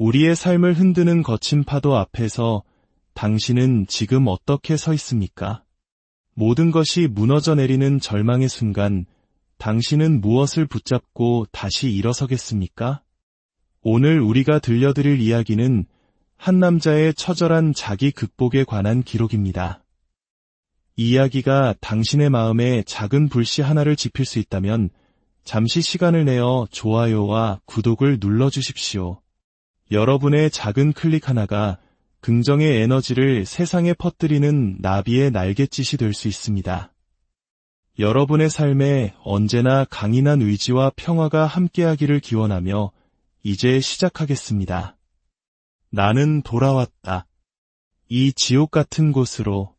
우리의 삶을 흔드는 거친 파도 앞에서 당신은 지금 어떻게 서 있습니까? 모든 것이 무너져 내리는 절망의 순간, 당신은 무엇을 붙잡고 다시 일어서겠습니까? 오늘 우리가 들려드릴 이야기는 한 남자의 처절한 자기 극복에 관한 기록입니다. 이 이야기가 당신의 마음에 작은 불씨 하나를 지필 수 있다면 잠시 시간을 내어 좋아요와 구독을 눌러주십시오. 여러분의 작은 클릭 하나가 긍정의 에너지를 세상에 퍼뜨리는 나비의 날갯짓이 될 수 있습니다. 여러분의 삶에 언제나 강인한 의지와 평화가 함께하기를 기원하며 이제 시작하겠습니다. 나는 돌아왔다. 이 지옥 같은 곳으로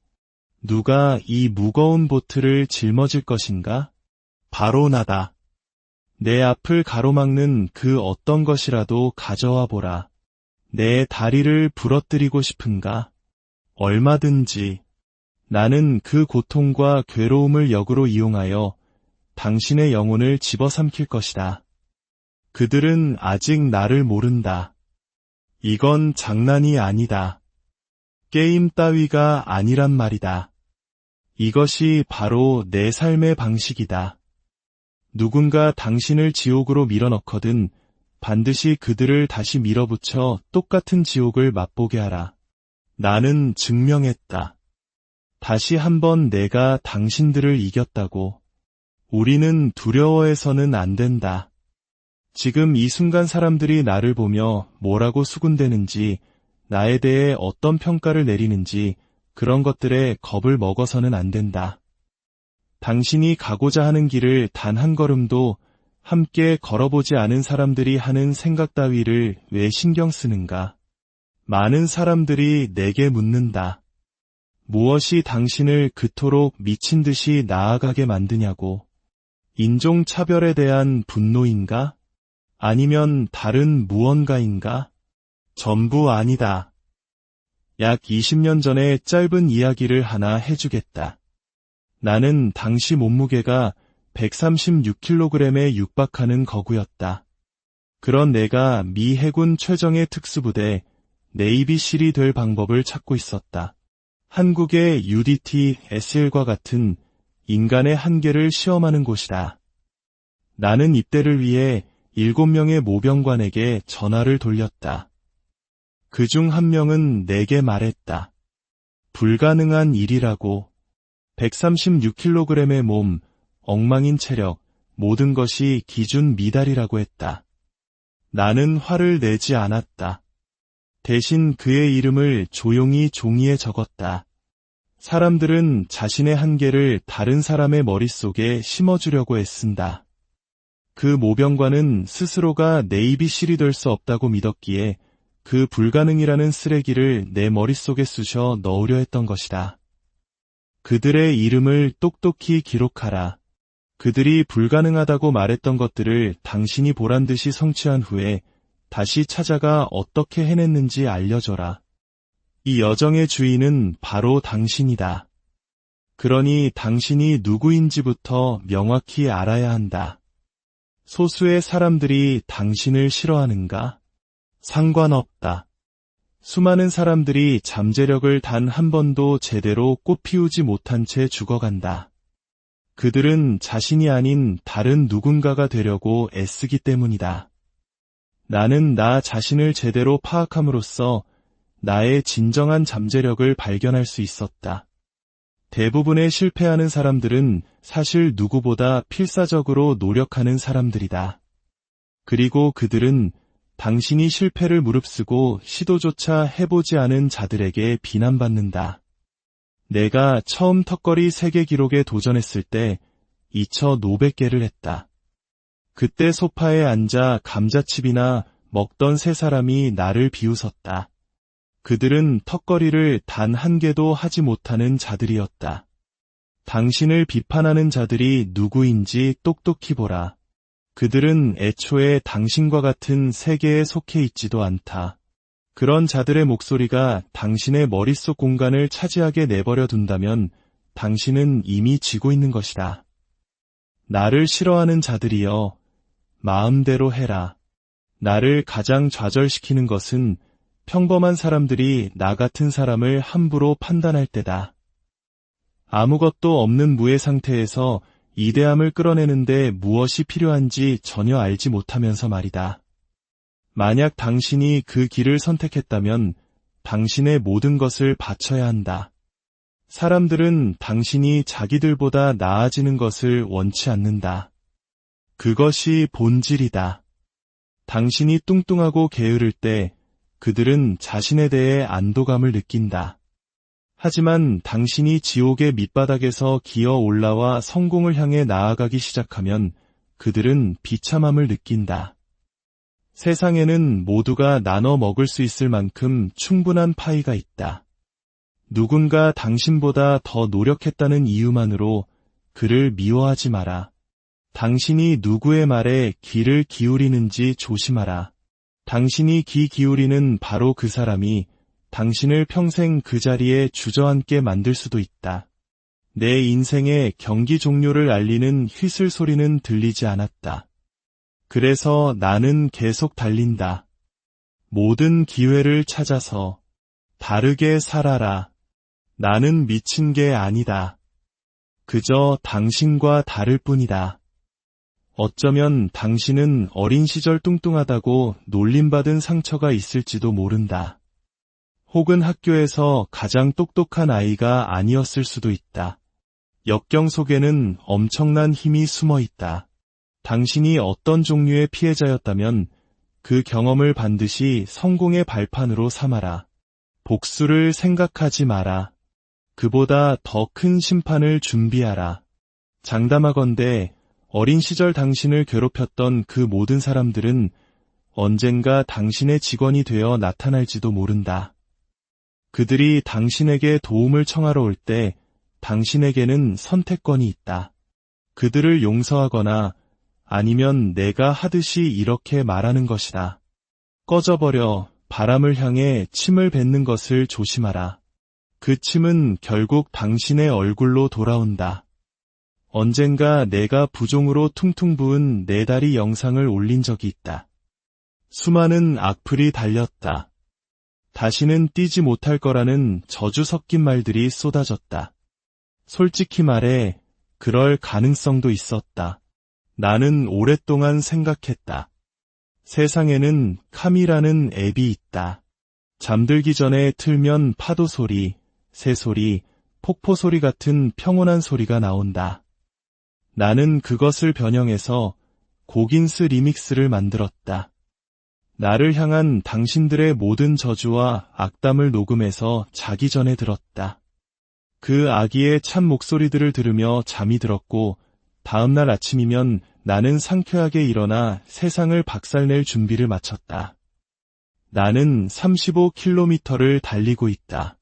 누가 이 무거운 보트를 짊어질 것인가? 바로 나다. 내 앞을 가로막는 그 어떤 것이라도 가져와 보라. 내 다리를 부러뜨리고 싶은가? 얼마든지. 나는 그 고통과 괴로움을 역으로 이용하여 당신의 영혼을 집어삼킬 것이다. 그들은 아직 나를 모른다. 이건 장난이 아니다. 게임 따위가 아니란 말이다. 이것이 바로 내 삶의 방식이다. 누군가 당신을 지옥으로 밀어넣거든 반드시 그들을 다시 밀어붙여 똑같은 지옥을 맛보게 하라. 나는 증명했다. 다시 한번 내가 당신들을 이겼다고. 우리는 두려워해서는 안 된다. 지금 이 순간 사람들이 나를 보며 뭐라고 수군대는지, 나에 대해 어떤 평가를 내리는지 그런 것들에 겁을 먹어서는 안 된다. 당신이 가고자 하는 길을 단 한 걸음도 함께 걸어보지 않은 사람들이 하는 생각 따위를 왜 신경 쓰는가? 많은 사람들이 내게 묻는다. 무엇이 당신을 그토록 미친 듯이 나아가게 만드냐고. 인종차별에 대한 분노인가? 아니면 다른 무언가인가? 전부 아니다. 약 20년 전에 짧은 이야기를 하나 해주겠다. 나는 당시 몸무게가 136kg에 육박하는 거구였다. 그런 내가 미 해군 최정예 특수부대 네이비실이 될 방법을 찾고 있었다. 한국의 UDT SL과 같은 인간의 한계를 시험하는 곳이다. 나는 입대를 위해 7명의 모병관에게 전화를 돌렸다. 그중 한 명은 내게 말했다. 불가능한 일이라고. 136kg의 몸, 엉망인 체력, 모든 것이 기준 미달이라고 했다. 나는 화를 내지 않았다. 대신 그의 이름을 조용히 종이에 적었다. 사람들은 자신의 한계를 다른 사람의 머릿속에 심어주려고 애쓴다. 그 모병관은 스스로가 네이비실이 될 수 없다고 믿었기에 그 불가능이라는 쓰레기를 내 머릿속에 쑤셔 넣으려 했던 것이다. 그들의 이름을 똑똑히 기록하라. 그들이 불가능하다고 말했던 것들을 당신이 보란듯이 성취한 후에 다시 찾아가 어떻게 해냈는지 알려줘라. 이 여정의 주인은 바로 당신이다. 그러니 당신이 누구인지부터 명확히 알아야 한다. 소수의 사람들이 당신을 싫어하는가? 상관없다. 수많은 사람들이 잠재력을 단 한 번도 제대로 꽃피우지 못한 채 죽어간다. 그들은 자신이 아닌 다른 누군가가 되려고 애쓰기 때문이다. 나는 나 자신을 제대로 파악함으로써 나의 진정한 잠재력을 발견할 수 있었다. 대부분의 실패하는 사람들은 사실 누구보다 필사적으로 노력하는 사람들이다. 그리고 그들은 당신이 실패를 무릅쓰고 시도조차 해보지 않은 자들에게 비난받는다. 내가 처음 턱걸이 세계 기록에 도전했을 때 2,500개를 했다. 그때 소파에 앉아 감자칩이나 먹던 세 사람이 나를 비웃었다. 그들은 턱걸이를 단 한 개도 하지 못하는 자들이었다. 당신을 비판하는 자들이 누구인지 똑똑히 보라. 그들은 애초에 당신과 같은 세계에 속해 있지도 않다. 그런 자들의 목소리가 당신의 머릿속 공간을 차지하게 내버려 둔다면 당신은 이미 지고 있는 것이다. 나를 싫어하는 자들이여, 마음대로 해라. 나를 가장 좌절시키는 것은 평범한 사람들이 나 같은 사람을 함부로 판단할 때다. 아무것도 없는 무의 상태에서 이대함을 끌어내는데 무엇이 필요한지 전혀 알지 못하면서 말이다. 만약 당신이 그 길을 선택했다면 당신의 모든 것을 바쳐야 한다. 사람들은 당신이 자기들보다 나아지는 것을 원치 않는다. 그것이 본질이다. 당신이 뚱뚱하고 게으를 때 그들은 자신에 대해 안도감을 느낀다. 하지만 당신이 지옥의 밑바닥에서 기어 올라와 성공을 향해 나아가기 시작하면 그들은 비참함을 느낀다. 세상에는 모두가 나눠 먹을 수 있을 만큼 충분한 파이가 있다. 누군가 당신보다 더 노력했다는 이유만으로 그를 미워하지 마라. 당신이 누구의 말에 귀를 기울이는지 조심하라. 당신이 귀 기울이는 바로 그 사람이 당신을 평생 그 자리에 주저앉게 만들 수도 있다. 내 인생의 경기 종료를 알리는 휘슬 소리는 들리지 않았다. 그래서 나는 계속 달린다. 모든 기회를 찾아서 다르게 살아라. 나는 미친 게 아니다. 그저 당신과 다를 뿐이다. 어쩌면 당신은 어린 시절 뚱뚱하다고 놀림받은 상처가 있을지도 모른다. 혹은 학교에서 가장 똑똑한 아이가 아니었을 수도 있다. 역경 속에는 엄청난 힘이 숨어 있다. 당신이 어떤 종류의 피해자였다면 그 경험을 반드시 성공의 발판으로 삼아라. 복수를 생각하지 마라. 그보다 더 큰 심판을 준비하라. 장담하건대 어린 시절 당신을 괴롭혔던 그 모든 사람들은 언젠가 당신의 직원이 되어 나타날지도 모른다. 그들이 당신에게 도움을 청하러 올 때 당신에게는 선택권이 있다. 그들을 용서하거나 아니면 내가 하듯이 이렇게 말하는 것이다. 꺼져버려. 바람을 향해 침을 뱉는 것을 조심하라. 그 침은 결국 당신의 얼굴로 돌아온다. 언젠가 내가 부종으로 퉁퉁 부은 내 다리 영상을 올린 적이 있다. 수많은 악플이 달렸다. 다시는 뛰지 못할 거라는 저주 섞인 말들이 쏟아졌다. 솔직히 말해 그럴 가능성도 있었다. 나는 오랫동안 생각했다. 세상에는 캄이라는 앱이 있다. 잠들기 전에 틀면 파도 소리, 새 소리, 폭포 소리 같은 평온한 소리가 나온다. 나는 그것을 변형해서 고긴스 리믹스를 만들었다. 나를 향한 당신들의 모든 저주와 악담을 녹음해서 자기 전에 들었다. 그 아기의 참 목소리들을 들으며 잠이 들었고 다음날 아침이면 나는 상쾌하게 일어나 세상을 박살낼 준비를 마쳤다. 나는 35km를 달리고 있다.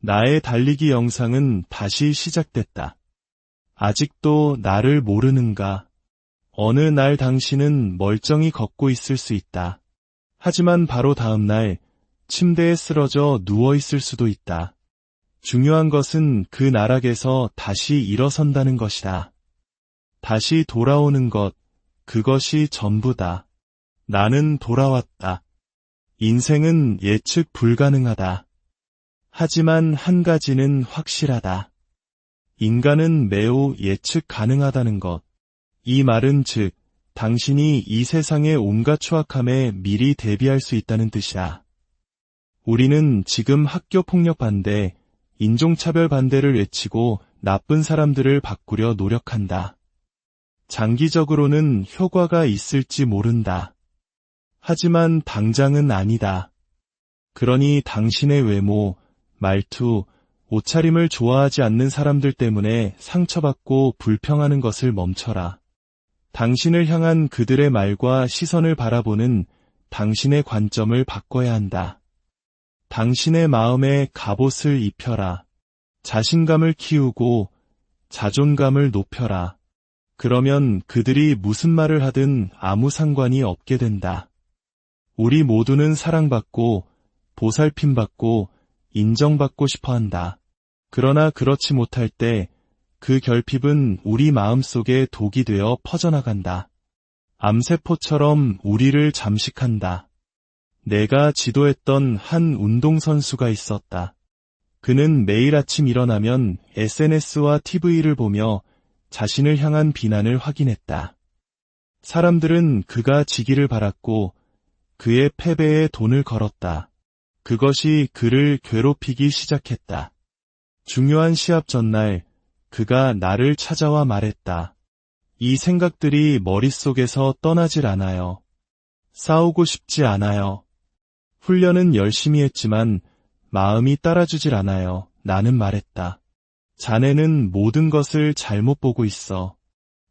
나의 달리기 영상은 다시 시작됐다. 아직도 나를 모르는가? 어느 날 당신은 멀쩡히 걷고 있을 수 있다. 하지만 바로 다음 날 침대에 쓰러져 누워 있을 수도 있다. 중요한 것은 그 나락에서 다시 일어선다는 것이다. 다시 돌아오는 것, 그것이 전부다. 나는 돌아왔다. 인생은 예측 불가능하다. 하지만 한 가지는 확실하다. 인간은 매우 예측 가능하다는 것. 이 말은 즉, 당신이 이 세상의 온갖 추악함에 미리 대비할 수 있다는 뜻이다. 우리는 지금 학교 폭력 반대, 인종차별 반대를 외치고 나쁜 사람들을 바꾸려 노력한다. 장기적으로는 효과가 있을지 모른다. 하지만 당장은 아니다. 그러니 당신의 외모, 말투, 옷차림을 좋아하지 않는 사람들 때문에 상처받고 불평하는 것을 멈춰라. 당신을 향한 그들의 말과 시선을 바라보는 당신의 관점을 바꿔야 한다. 당신의 마음에 갑옷을 입혀라. 자신감을 키우고 자존감을 높여라. 그러면 그들이 무슨 말을 하든 아무 상관이 없게 된다. 우리 모두는 사랑받고 보살핌받고 인정받고 싶어 한다. 그러나 그렇지 못할 때 그 결핍은 우리 마음속에 독이 되어 퍼져나간다. 암세포처럼 우리를 잠식한다. 내가 지도했던 한 운동선수가 있었다. 그는 매일 아침 일어나면 SNS와 TV를 보며 자신을 향한 비난을 확인했다. 사람들은 그가 지기를 바랐고 그의 패배에 돈을 걸었다. 그것이 그를 괴롭히기 시작했다. 중요한 시합 전날 그가 나를 찾아와 말했다. 이 생각들이 머릿속에서 떠나질 않아요. 싸우고 싶지 않아요. 훈련은 열심히 했지만 마음이 따라주질 않아요. 나는 말했다. 자네는 모든 것을 잘못 보고 있어.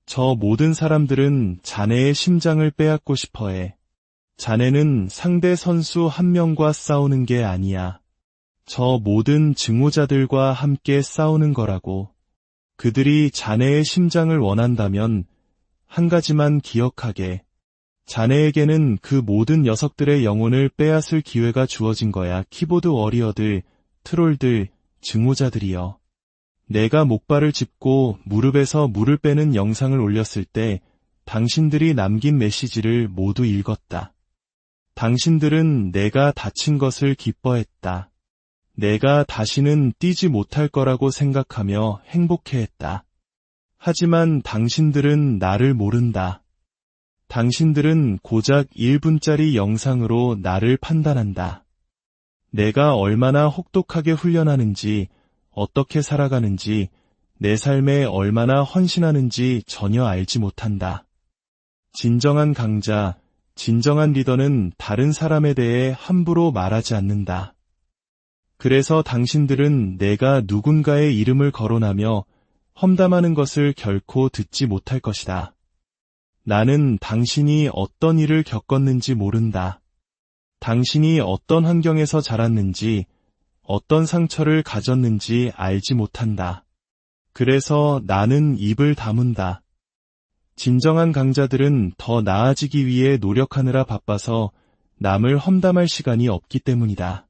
저 모든 사람들은 자네의 심장을 빼앗고 싶어해. 자네는 상대 선수 한 명과 싸우는 게 아니야. 저 모든 증오자들과 함께 싸우는 거라고. 그들이 자네의 심장을 원한다면 한 가지만 기억하게. 자네에게는 그 모든 녀석들의 영혼을 빼앗을 기회가 주어진 거야. 키보드 워리어들, 트롤들, 증오자들이여. 내가 목발을 짚고 무릎에서 물을 빼는 영상을 올렸을 때 당신들이 남긴 메시지를 모두 읽었다. 당신들은 내가 다친 것을 기뻐했다. 내가 다시는 뛰지 못할 거라고 생각하며 행복해했다. 하지만 당신들은 나를 모른다. 당신들은 고작 1분짜리 영상으로 나를 판단한다. 내가 얼마나 혹독하게 훈련하는지, 어떻게 살아가는지, 내 삶에 얼마나 헌신하는지 전혀 알지 못한다. 진정한 강자, 진정한 리더는 다른 사람에 대해 함부로 말하지 않는다. 그래서 당신들은 내가 누군가의 이름을 거론하며 험담하는 것을 결코 듣지 못할 것이다. 나는 당신이 어떤 일을 겪었는지 모른다. 당신이 어떤 환경에서 자랐는지, 어떤 상처를 가졌는지 알지 못한다. 그래서 나는 입을 다문다. 진정한 강자들은 더 나아지기 위해 노력하느라 바빠서 남을 험담할 시간이 없기 때문이다.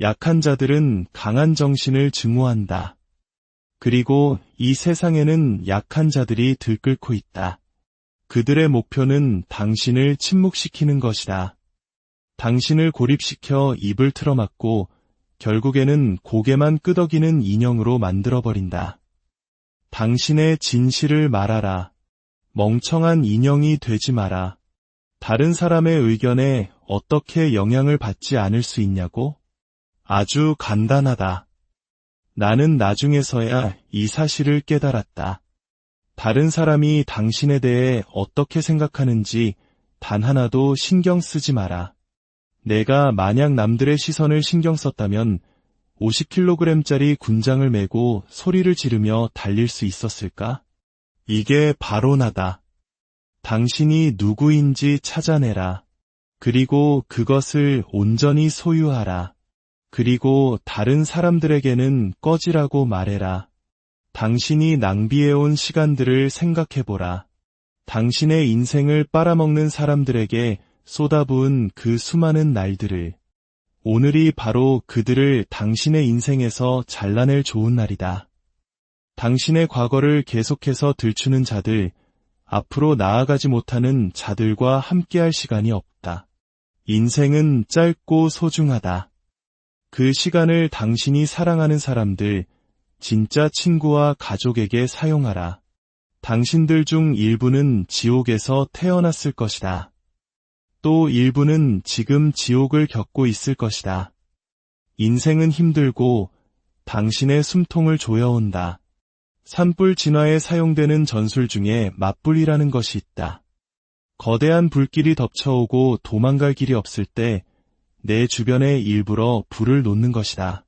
약한 자들은 강한 정신을 증오한다. 그리고 이 세상에는 약한 자들이 들끓고 있다. 그들의 목표는 당신을 침묵시키는 것이다. 당신을 고립시켜 입을 틀어막고 결국에는 고개만 끄덕이는 인형으로 만들어버린다. 당신의 진실을 말하라. 멍청한 인형이 되지 마라. 다른 사람의 의견에 어떻게 영향을 받지 않을 수 있냐고? 아주 간단하다. 나는 나중에서야 이 사실을 깨달았다. 다른 사람이 당신에 대해 어떻게 생각하는지 단 하나도 신경 쓰지 마라. 내가 만약 남들의 시선을 신경 썼다면 50kg짜리 군장을 메고 소리를 지르며 달릴 수 있었을까? 이게 바로 나다. 당신이 누구인지 찾아내라. 그리고 그것을 온전히 소유하라. 그리고 다른 사람들에게는 꺼지라고 말해라. 당신이 낭비해온 시간들을 생각해보라. 당신의 인생을 빨아먹는 사람들에게 쏟아부은 그 수많은 날들을. 오늘이 바로 그들을 당신의 인생에서 잘라낼 좋은 날이다. 당신의 과거를 계속해서 들추는 자들, 앞으로 나아가지 못하는 자들과 함께할 시간이 없다. 인생은 짧고 소중하다. 그 시간을 당신이 사랑하는 사람들, 진짜 친구와 가족에게 사용하라. 당신들 중 일부는 지옥에서 태어났을 것이다. 또 일부는 지금 지옥을 겪고 있을 것이다. 인생은 힘들고 당신의 숨통을 조여온다. 산불 진화에 사용되는 전술 중에 맞불이라는 것이 있다. 거대한 불길이 덮쳐오고 도망갈 길이 없을 때 내 주변에 일부러 불을 놓는 것이다.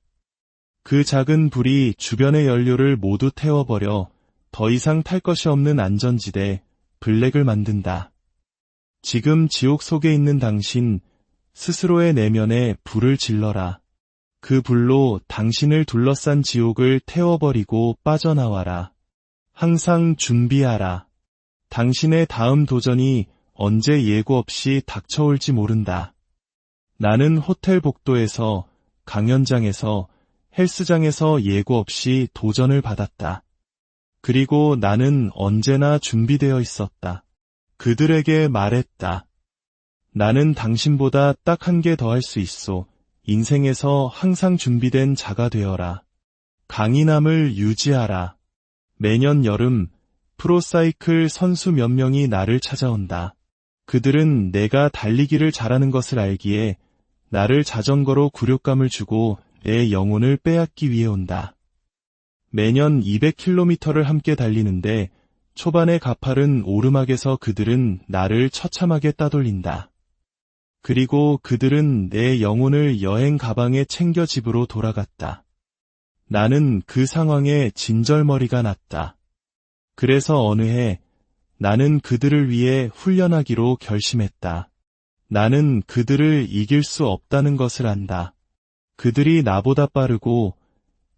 그 작은 불이 주변의 연료를 모두 태워버려 더 이상 탈 것이 없는 안전지대, 블랙을 만든다. 지금 지옥 속에 있는 당신, 스스로의 내면에 불을 질러라. 그 불로 당신을 둘러싼 지옥을 태워버리고 빠져나와라. 항상 준비하라. 당신의 다음 도전이 언제 예고 없이 닥쳐올지 모른다. 나는 호텔 복도에서, 강연장에서, 헬스장에서 예고 없이 도전을 받았다. 그리고 나는 언제나 준비되어 있었다. 그들에게 말했다. 나는 당신보다 딱 한 개 더 할 수 있소. 인생에서 항상 준비된 자가 되어라. 강인함을 유지하라. 매년 여름 프로사이클 선수 몇 명이 나를 찾아온다. 그들은 내가 달리기를 잘하는 것을 알기에 나를 자전거로 굴욕감을 주고 내 영혼을 빼앗기 위해 온다. 매년 200km를 함께 달리는데 초반의 가파른 오르막에서 그들은 나를 처참하게 따돌린다. 그리고 그들은 내 영혼을 여행 가방에 챙겨 집으로 돌아갔다. 나는 그 상황에 진절머리가 났다. 그래서 어느 해 나는 그들을 위해 훈련하기로 결심했다. 나는 그들을 이길 수 없다는 것을 안다. 그들이 나보다 빠르고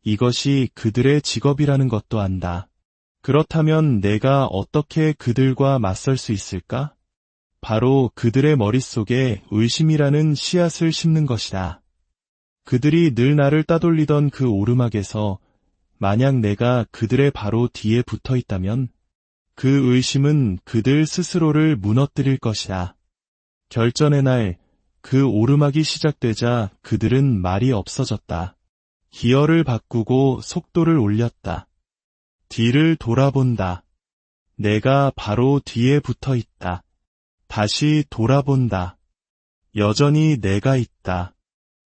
이것이 그들의 직업이라는 것도 안다. 그렇다면 내가 어떻게 그들과 맞설 수 있을까? 바로 그들의 머릿속에 의심이라는 씨앗을 심는 것이다. 그들이 늘 나를 따돌리던 그 오르막에서 만약 내가 그들의 바로 뒤에 붙어 있다면 그 의심은 그들 스스로를 무너뜨릴 것이다. 결전의 날, 그 오르막이 시작되자 그들은 말이 없어졌다. 기어를 바꾸고 속도를 올렸다. 뒤를 돌아본다. 내가 바로 뒤에 붙어 있다. 다시 돌아본다. 여전히 내가 있다.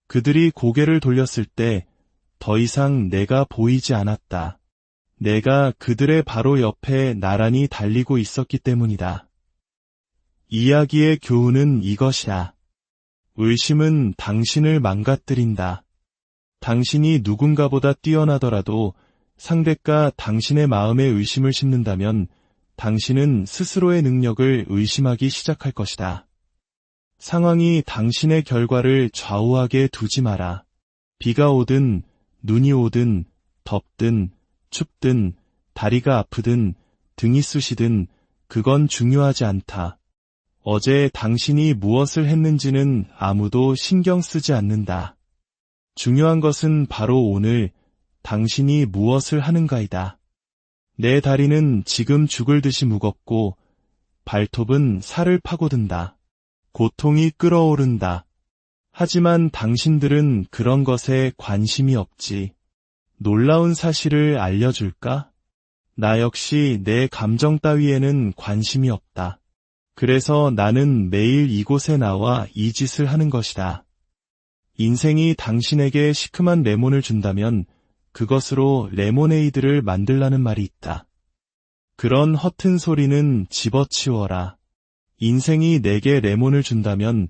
그들이 고개를 돌렸을 때 더 이상 내가 보이지 않았다. 내가 그들의 바로 옆에 나란히 달리고 있었기 때문이다. 이야기의 교훈은 이것이다. 의심은 당신을 망가뜨린다. 당신이 누군가보다 뛰어나더라도 상대가 당신의 마음에 의심을 심는다면 당신은 스스로의 능력을 의심하기 시작할 것이다. 상황이 당신의 결과를 좌우하게 두지 마라. 비가 오든 눈이 오든 덥든 춥든 다리가 아프든 등이 쑤시든 그건 중요하지 않다. 어제 당신이 무엇을 했는지는 아무도 신경 쓰지 않는다. 중요한 것은 바로 오늘 당신이 무엇을 하는가이다. 내 다리는 지금 죽을 듯이 무겁고 발톱은 살을 파고든다. 고통이 끓어오른다. 하지만 당신들은 그런 것에 관심이 없지. 놀라운 사실을 알려줄까? 나 역시 내 감정 따위에는 관심이 없다. 그래서 나는 매일 이곳에 나와 이 짓을 하는 것이다. 인생이 당신에게 시큼한 레몬을 준다면 그것으로 레모네이드를 만들라는 말이 있다. 그런 허튼 소리는 집어치워라. 인생이 내게 레몬을 준다면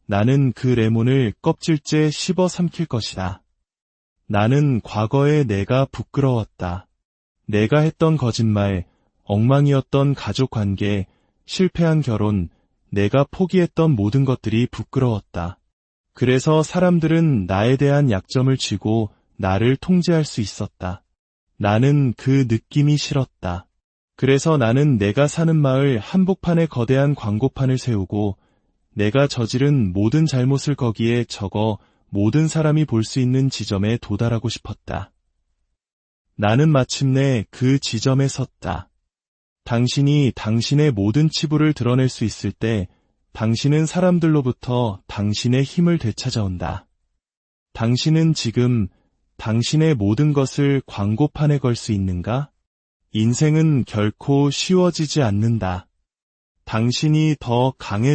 나는 그 레몬을 껍질째 씹어 삼킬 것이다. 나는 과거에 내가 부끄러웠다. 내가 했던 거짓말, 엉망이었던 가족관계, 실패한 결혼, 내가 포기했던 모든 것들이 부끄러웠다. 그래서 사람들은 나에 대한 약점을 쥐고 나를 통제할 수 있었다. 나는 그 느낌이 싫었다. 그래서 나는 내가 사는 마을 한복판에 거대한 광고판을 세우고 내가 저지른 모든 잘못을 거기에 적어 모든 사람이 볼 수 있는 지점에 도달하고 싶었다. 나는 마침내 그 지점에 섰다. 당신이 당신의 모든 치부를 드러낼 수 있을 때 당신은 사람들로부터 당신의 힘을 되찾아온다. 당신은 지금 당신의 모든 것을 광고판에 걸 수 있는가? 인생은 결코 쉬워지지 않는다. 당신이 더 강해